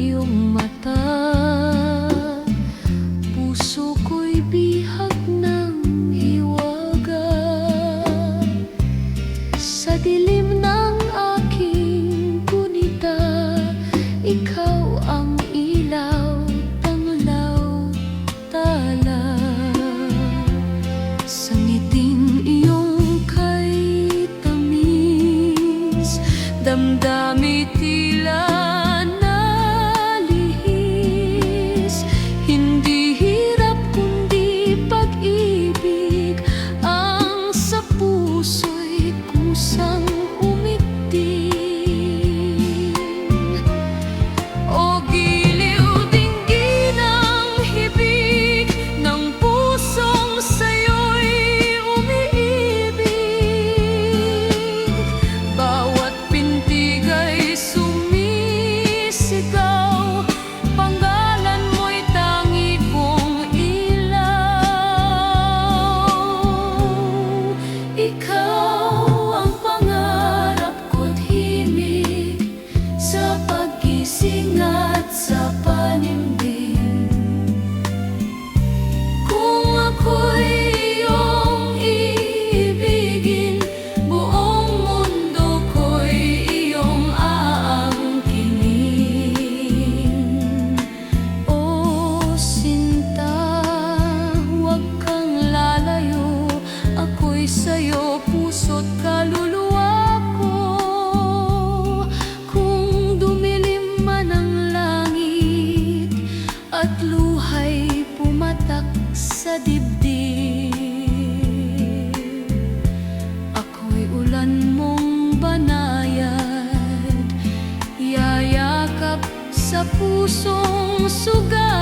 iyong mata. Puso ko'y bihag ng hiwaga. Sa dilim ng aking gunita, ikaw ang ilaw, tanglaw, tala. Sa ngiting iyong kay tamis, damdami tila nalihis. Hindi hirap kundi pag-ibig ang sa puso'y kusang umiting. O giliw dinggin ang hibig ng pusong sa'yo'y umiibig. Bawat pintig ay sumisigaw, pangalan mo'y tangi kong ilaw. Ikaw ang pangarap ko't himig, sa paggising at sa panimbing. Kung ako'y iyong iibigin, buong mundo ko'y iyong aangkinin. O sinta, huwag kang lalayo, ako'y sa'yo, puso't kaluluwa ko. Kung dumilim man ang langit at luha'y pumatak sa dibdib, ako'y ulan mong banayad, yayakap sa pusong sugat.